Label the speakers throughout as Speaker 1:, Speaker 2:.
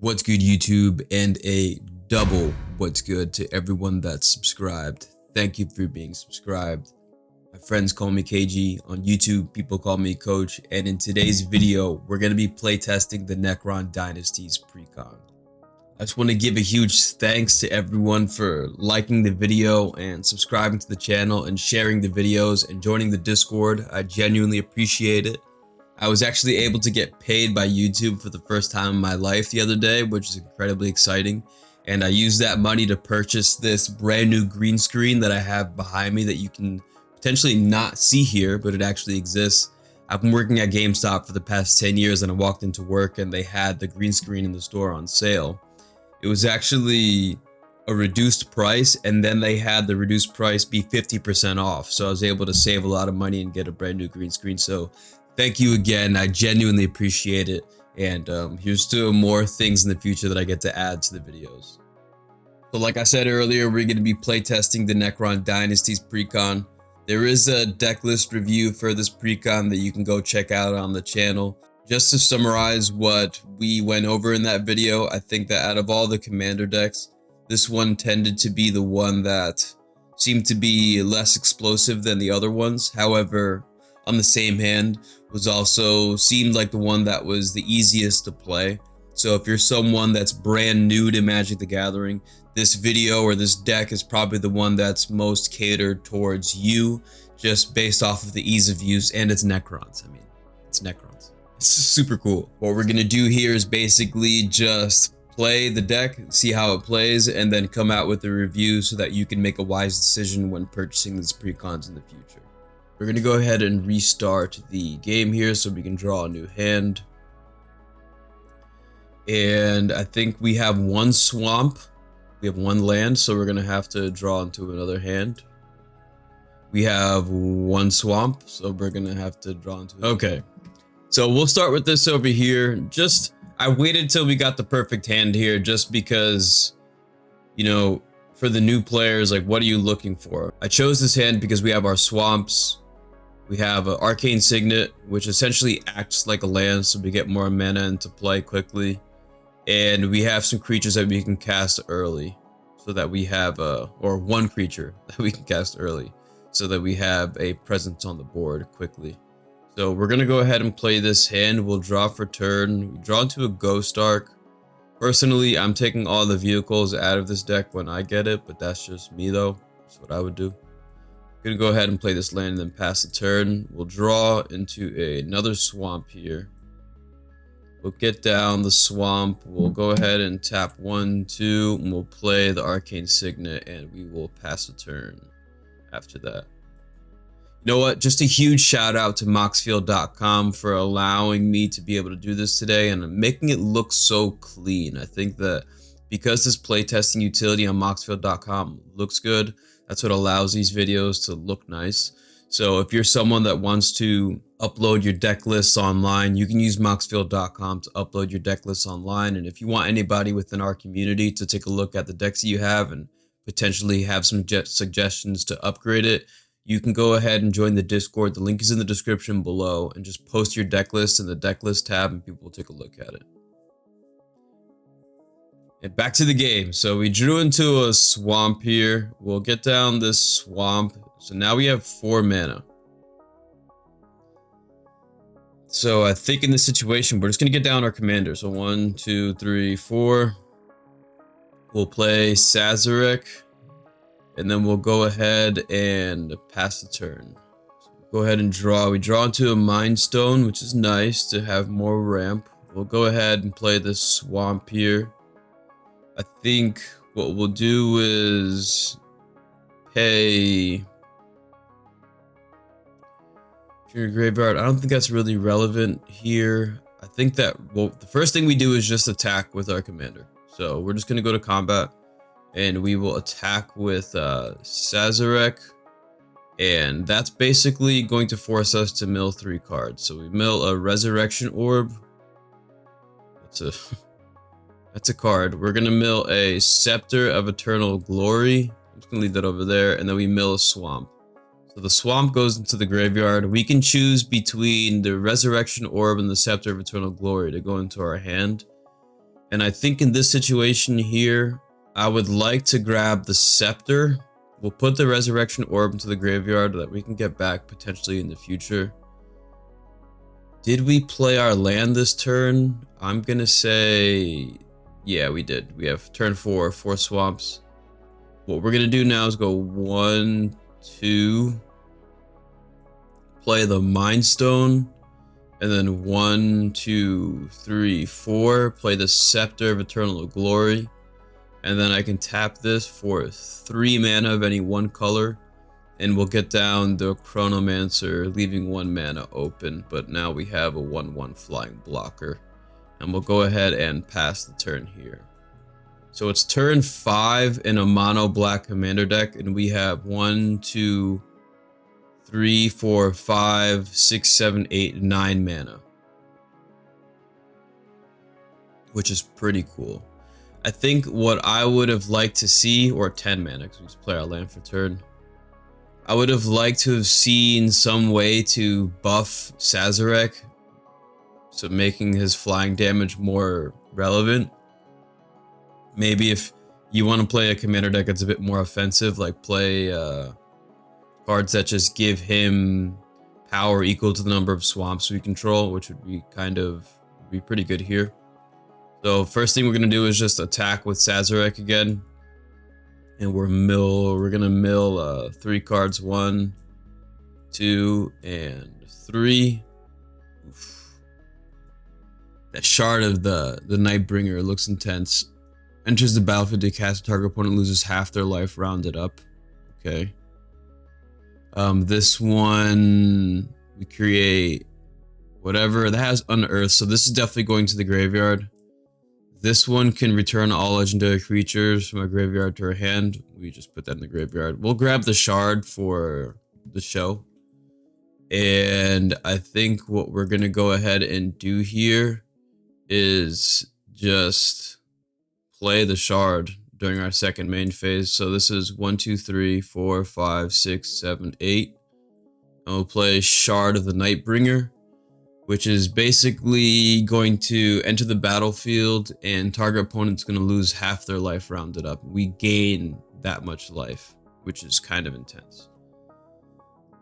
Speaker 1: What's good, YouTube, and a double what's good to everyone that's subscribed. Thank you for being subscribed. My friends call me KG on YouTube, people call me Coach, and in today's video, we're going to be playtesting the Necron Dynasties precon. I just want to give a huge thanks to everyone for liking the video and subscribing to the channel and sharing the videos and joining the Discord. I genuinely appreciate it. I was actually able to get paid by YouTube for the first time in my life the other day, which is incredibly exciting. And I used that money to purchase this brand new green screen that I have behind me that you can potentially not see here, but it actually exists. I've been working at GameStop for the past 10 years and I walked into work and they had the green screen in the store on sale. It was actually a reduced price, and then they had the reduced price be 50% off. So I was able to save a lot of money and get a brand new green screen. So thank you again. I genuinely appreciate it. And here's still more things in the future that I get to add to the videos. So like I said earlier, we're going to be playtesting the Necron Dynasties precon. There is a deck list review for this precon that you can go check out on the channel. Just to summarize what we went over in that video, I think that out of all the commander decks, this one tended to be the one that seemed to be less explosive than the other ones. However, on the same hand, was also seemed like the one that was the easiest to play. So if you're someone that's brand new to Magic the Gathering, this video or this deck is probably the one that's most catered towards you, just based off of the ease of use, and it's Necrons. I mean, it's Necrons. It's super cool. What we're gonna do here is basically just play the deck, see how it plays, and then come out with a review so that you can make a wise decision when purchasing these precons in the future. We're gonna go ahead and restart the game here so we can draw a new hand. And I think we have one swamp. We have one land, so we're gonna have to draw into another hand. We have one swamp, so we're gonna have to draw into... Okay. So we'll start with this over here. I waited till we got the perfect hand here just because, you know, for the new players, like, what are you looking for? I chose this hand because we have our swamps. We have an Arcane Signet, which essentially acts like a land, so we get more mana into play quickly. And we have some creatures that we can cast early, so that we have or one creature that we can cast early, so that we have a presence on the board quickly. So we're gonna go ahead and play this hand. We'll draw for turn. We draw into a Ghost Ark. Personally, I'm taking all the vehicles out of this deck when I get it, but that's just me though. That's what I would do. I'm gonna go ahead and play this land and then pass the turn. We'll draw into another swamp here. We'll get down the swamp. We'll go ahead and tap 1, 2, and we'll play the Arcane Signet, and we will pass the turn after that. You know what? Just a huge shout out to Moxfield.com for allowing me to be able to do this today and making it look so clean. I think that because this playtesting utility on Moxfield.com looks good, that's what allows these videos to look nice. So if you're someone that wants to upload your deck lists online, you can use Moxfield.com to upload your deck lists online. And if you want anybody within our community to take a look at the decks you have and potentially have some suggestions to upgrade it, you can go ahead and join the Discord. The link is in the description below, and just post your deck list in the deck list tab and people will take a look at it. And back to the game. So we drew into a swamp here. We'll get down this swamp. So now we have 4 mana. So I think in this situation, we're just going to get down our commander. So 1, 2, 3, 4. We'll play Szarekh. And then we'll go ahead and pass the turn. So we'll go ahead and draw. We draw into a Mind Stone, which is nice to have more ramp. We'll go ahead and play this swamp here. I think what we'll do is pay your graveyard. I don't think that's really relevant here. I think that, well, the first thing we do is just attack with our commander. So we're just going to go to combat. And we will attack with Szarekh, and that's basically going to force us to mill 3 cards. So we mill a Resurrection Orb. That's a card. We're gonna mill a Scepter of Eternal Glory. I'm just gonna leave that over there, and then we mill a Swamp. So the Swamp goes into the graveyard. We can choose between the Resurrection Orb and the Scepter of Eternal Glory to go into our hand. And I think in this situation here, I would like to grab the Scepter. We'll put the Resurrection Orb into the graveyard that we can get back potentially in the future. Did we play our land this turn? I'm gonna say, yeah, we did. We have turn 4 swamps. What we're gonna do now is go 1, 2, play the Mind Stone, and then 1, 2, 3, 4, play the Scepter of Eternal Glory, and then I can tap this for 3 mana of any one color, and we'll get down the Chronomancer, leaving 1 mana open, but now we have a 1/1 flying blocker. And we'll go ahead and pass the turn here. So it's turn 5 in a mono black commander deck, and we have 1, 2, 3, 4, 5, 6, 7, 8, 9 mana. Which is pretty cool. I think what I would have liked to see, or 10 mana, because we just play our land for turn. I would have liked to have seen some way to buff Szarekh, so making his flying damage more relevant. Maybe if you want to play a commander deck that's a bit more offensive, like play cards that just give him power equal to the number of swamps we control, which would be pretty good here. So first thing we're gonna do is just attack with Szarekh again. And we're gonna mill 3 cards, 1, 2, and 3. Oof. That shard of the Nightbringer looks intense. Enters the battlefield to cast, a target opponent loses half their life, rounded up. Okay. This one we create whatever that has Unearth, so this is definitely going to the graveyard. This one can return all legendary creatures from a graveyard to our hand. We just put that in the graveyard. We'll grab the shard for the show. And I think what we're going to go ahead and do here is just play the shard during our second main phase. So this is 1, 2, 3, 4, 5, 6, 7, 8. And we'll play Shard of the Nightbringer, which is basically going to enter the battlefield and target opponent's going to lose half their life rounded up. We gain that much life, which is kind of intense.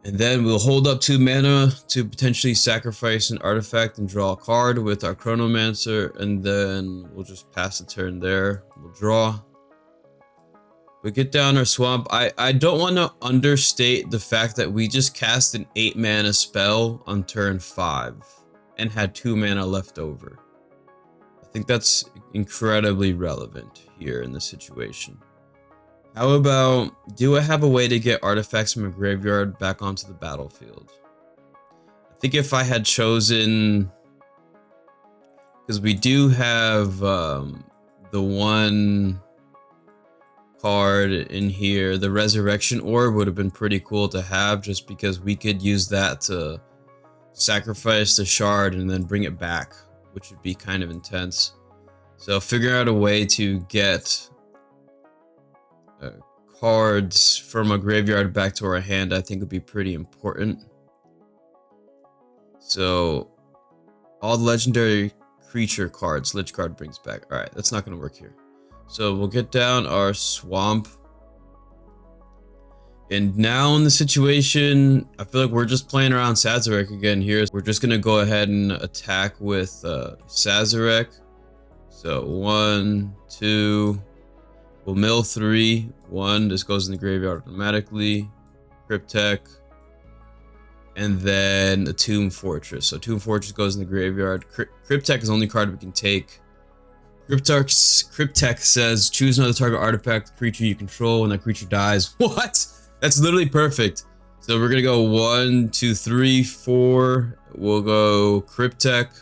Speaker 1: And then we'll hold up 2 mana to potentially sacrifice an artifact and draw a card with our Chronomancer, and then we'll just pass the turn there. We'll draw. We get down our swamp. I don't want to understate the fact that we just cast an 8 mana spell on turn 5 and had 2 mana left over. I think that's incredibly relevant here in this situation. How about, do I have a way to get artifacts from a graveyard back onto the battlefield? I think if I had chosen, because we do have the one card in here, the Resurrection Orb would have been pretty cool to have, just because we could use that to sacrifice the shard and then bring it back, which would be kind of intense. So figure out a way to get cards from a graveyard back to our hand, I think would be pretty important. So all the legendary creature cards Lich card brings back. All right, that's not going to work here. So we'll get down our swamp. And now in the situation, I feel like we're just playing around Szarekh again here. We're just going to go ahead and attack with Szarekh. So 1, 2, we'll mill 3. 1, this goes in the graveyard automatically. Cryptek. And then a Tomb Fortress. So Tomb Fortress goes in the graveyard. Cryptek is the only card we can take. Cryptek says, choose another target artifact creature you control when that creature dies. What? That's literally perfect. So we're gonna go 1, 2, 3, 4. We'll go Cryptek.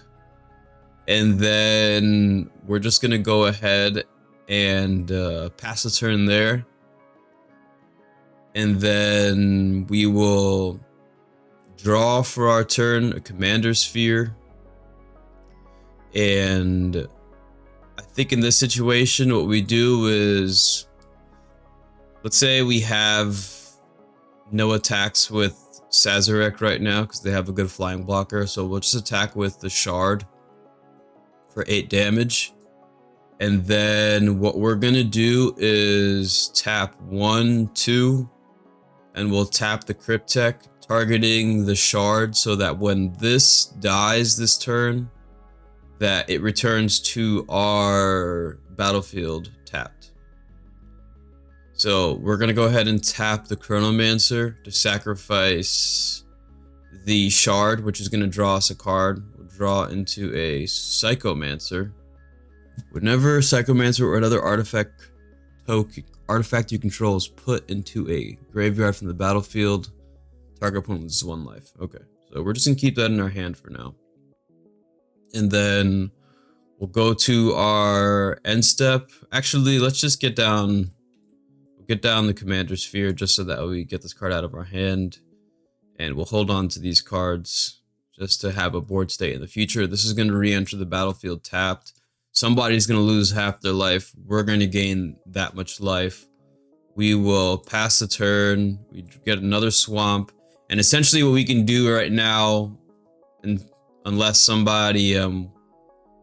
Speaker 1: And then we're just gonna go ahead and pass the turn there. And then we will draw for our turn a Commander Sphere. And I think in this situation, what we do is, let's say we have no attacks with Szarekh right now because they have a good flying blocker. So we'll just attack with the Shard for 8 damage. And then what we're gonna do is tap 1, 2, and we'll tap the Cryptek, targeting the shard so that when this dies this turn, that it returns to our battlefield tapped. So we're gonna go ahead and tap the Chronomancer to sacrifice the shard, which is gonna draw us a card. We'll draw into a Psychomancer. Whenever Psychomancer or another artifact you control is put into a graveyard from the battlefield, target opponent loses 1 life. Okay, so we're just gonna keep that in our hand for now. And then we'll go to our end step. Actually, let's just get down the Commander Sphere just so that we get this card out of our hand. And we'll hold on to these cards just to have a board state in the future. This is going to re-enter the battlefield tapped. Somebody's going to lose half their life. We're going to gain that much life. We will pass the turn. We get another swamp. And essentially what we can do right now, and unless somebody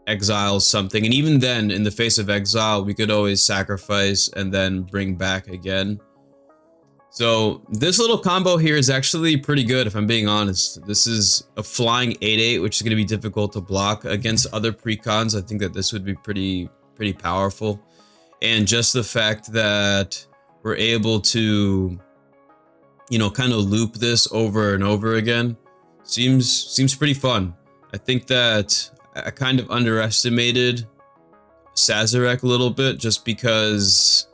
Speaker 1: exiles something, and even then, in the face of exile, we could always sacrifice and then bring back again. So this little combo here is actually pretty good, if I'm being honest. This is a flying 8/8, which is going to be difficult to block against other precons. I think that this would be pretty powerful. And just the fact that we're able to, you know, kind of loop this over and over again seems pretty fun. I think that I kind of underestimated Szarekh a little bit just because...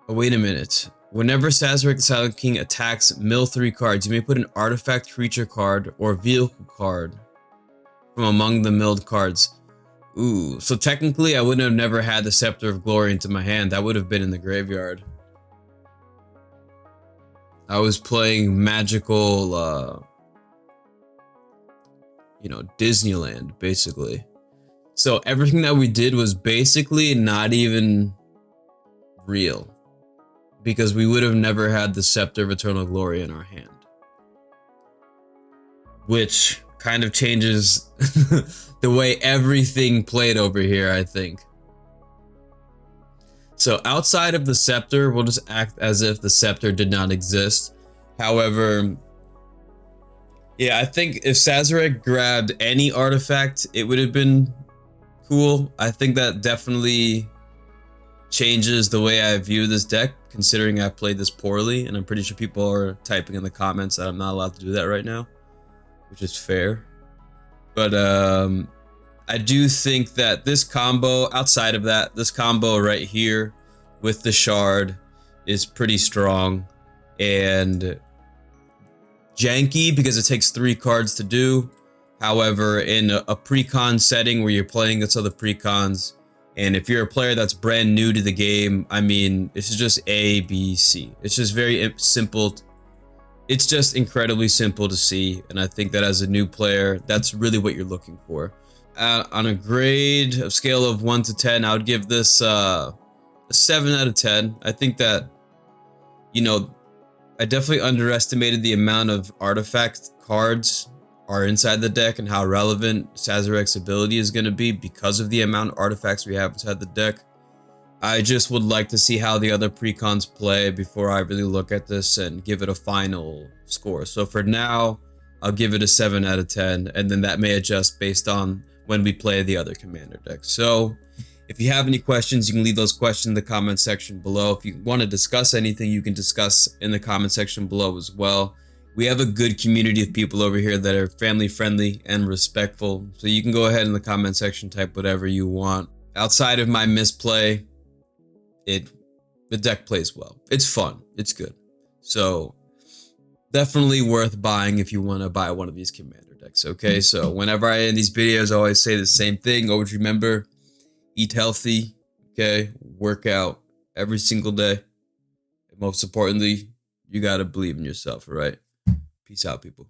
Speaker 1: Oh, wait a minute. Whenever Szarekh the Silent King attacks, mill 3 cards. You may put an artifact, creature card, or vehicle card from among the milled cards. Ooh, so technically I wouldn't have never had the Scepter of Glory into my hand. That would have been in the graveyard. I was playing magical, you know, Disneyland, basically. So everything that we did was basically not even real, because we would have never had the Scepter of Eternal Glory in our hand. Which kind of changes the way everything played over here, I think. So outside of the Scepter, we'll just act as if the Scepter did not exist. However, yeah, I think if Szarekh grabbed any artifact, it would have been cool. I think that definitely changes the way I view this deck, considering I played this poorly, and I'm pretty sure people are typing in the comments that I'm not allowed to do that right now, which is fair. But I do think that this combo, outside of that, this combo right here with the shard is pretty strong and janky because it takes 3 cards to do. However, in a precon setting where you're playing against other precons, and if you're a player that's brand new to the game, I mean, this is just A, B, C. It's just very simple. It's just incredibly simple to see. And I think that as a new player, that's really what you're looking for. On a grade of scale of 1 to 10, I would give this a 7 out of 10. I think that, you know, I definitely underestimated the amount of artifact cards are inside the deck and how relevant Szarekh's ability is going to be because of the amount of artifacts we have inside the deck. I just would like to see how the other precons play before I really look at this and give it a final score. So for now, I'll give it a 7 out of 10, and then that may adjust based on when we play the other commander decks. So if you have any questions, you can leave those questions in the comment section below. If you want to discuss anything, you can discuss in the comment section below as well. We have a good community of people over here that are family friendly and respectful. So you can go ahead in the comment section, type whatever you want. Outside of my misplay, the deck plays well. It's fun. It's good. So definitely worth buying if you want to buy one of these commander decks. Okay, so whenever I end these videos, I always say the same thing. Always remember, eat healthy, okay? Work out every single day. And most importantly, you got to believe in yourself, all right? Peace out, people.